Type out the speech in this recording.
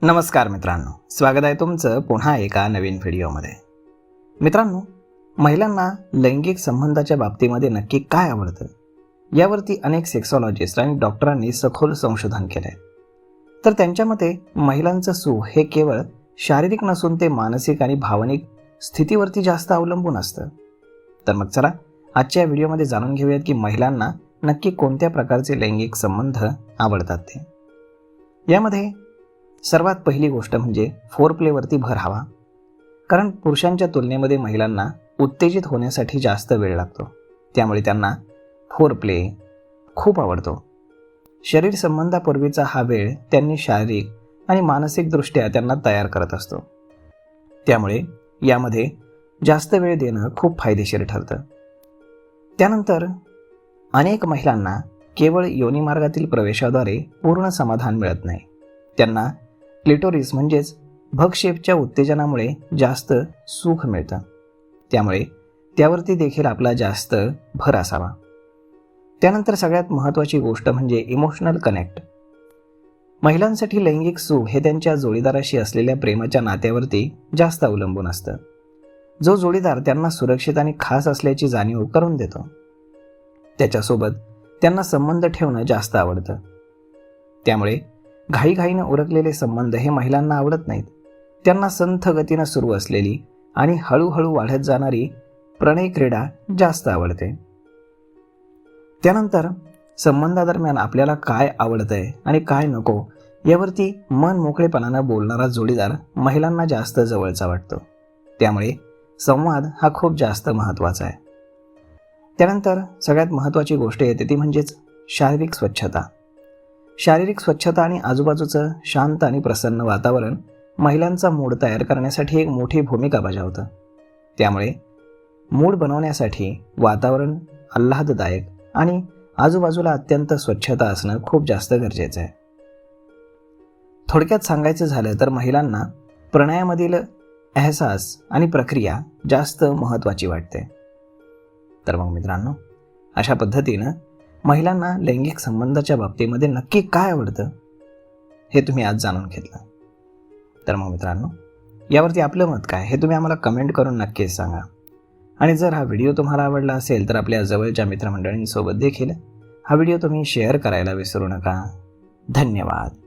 नमस्कार मित्रांनो, स्वागत आहे तुमचं पुन्हा एका नवीन व्हिडिओमध्ये. मित्रांनो, महिलांना लैंगिक संबंधाच्या बाबतीमध्ये नक्की काय आवडतं यावरती अनेक सेक्सॉलॉजिस्ट आणि डॉक्टरांनी सखोल संशोधन केलं आहे. तर त्यांच्या मते महिलांचं सुख हे केवळ शारीरिक नसून ते मानसिक आणि भावनिक स्थितीवरती जास्त अवलंबून असतं. तर मग चला आजच्या व्हिडिओमध्ये जाणून घेऊयात की महिलांना नक्की कोणत्या प्रकारचे लैंगिक संबंध आवडतात ते. यामध्ये सर्वात पहिली गोष्ट म्हणजे फोरप्लेवरती भर हवा. कारण पुरुषांच्या तुलनेमध्ये महिलांना उत्तेजित होण्यासाठी जास्त वेळ लागतो, त्यामुळे त्यांना फोरप्ले खूप आवडतो. शरीर संबंधापूर्वीचा हा वेळ त्यांनी शारीरिक आणि मानसिकदृष्ट्या त्यांना तयार करत असतो, त्यामुळे यामध्ये जास्त वेळ देणं खूप फायदेशीर ठरतं. त्यानंतर अनेक महिलांना केवळ योनिमार्गातील प्रवेशाद्वारे पूर्ण समाधान मिळत नाही. त्यांना क्लिटोरिस म्हणजेच भगशेपच्या उत्तेजनामुळे जास्त सुख मिळतं, त्यामुळे त्यावरती देखील आपला जास्त भर असावा. त्यानंतर सगळ्यात महत्त्वाची गोष्ट म्हणजे इमोशनल कनेक्ट. महिलांसाठी लैंगिक सुख हे त्यांच्या जोडीदाराशी असलेल्या प्रेमाच्या नात्यावरती जास्त अवलंबून असतं. जो जोडीदार त्यांना सुरक्षित आणि खास असल्याची जाणीव करून देतो, त्याच्यासोबत त्यांना संबंध ठेवणं जास्त आवडतं. त्यामुळे घाईघाईनं उरकलेले संबंध हे महिलांना आवडत नाहीत. त्यांना संथ गतीनं सुरू असलेली आणि हळूहळू वाढत जाणारी प्रणय क्रीडा जास्त आवडते. त्यानंतर संबंधादरम्यान आपल्याला काय आवडतंय आणि काय नको यावरती मन मोकळेपणानं बोलणारा जोडीदार महिलांना जास्त जवळचा वाटतो. त्यामुळे संवाद हा खूप जास्त महत्त्वाचा आहे. त्यानंतर सगळ्यात महत्त्वाची गोष्ट येते ती म्हणजेच शारीरिक स्वच्छता. शारीरिक स्वच्छता आणि आजूबाजूचं शांत आणि प्रसन्न वातावरण महिलांचा मूड तयार करण्यासाठी एक मोठी भूमिका बजावतं. त्यामुळे मूड बनवण्यासाठी वातावरण आल्हाददायक आणि आजूबाजूला अत्यंत स्वच्छता असणं खूप जास्त गरजेचं आहे. थोडक्यात सांगायचं झालं तर महिलांना प्रणयामधील अहसास आणि प्रक्रिया जास्त महत्त्वाची वाटते. तर मग मित्रांनो, अशा पद्धतीनं महिलांना लैंगिक संबंधाच्या बाबतीमध्ये नक्की काय आवडतं हे तुम्ही आज जाणून घेतलं. तर मग मित्रांनो, यावरती आपलं मत काय हे तुम्ही आम्हाला कमेंट करून नक्कीच सांगा. आणि जर हा व्हिडिओ तुम्हाला आवडला असेल तर आपल्या जवळच्या मित्रमंडळींसोबत देखील हा व्हिडिओ तुम्ही शेअर करायला विसरू नका. धन्यवाद.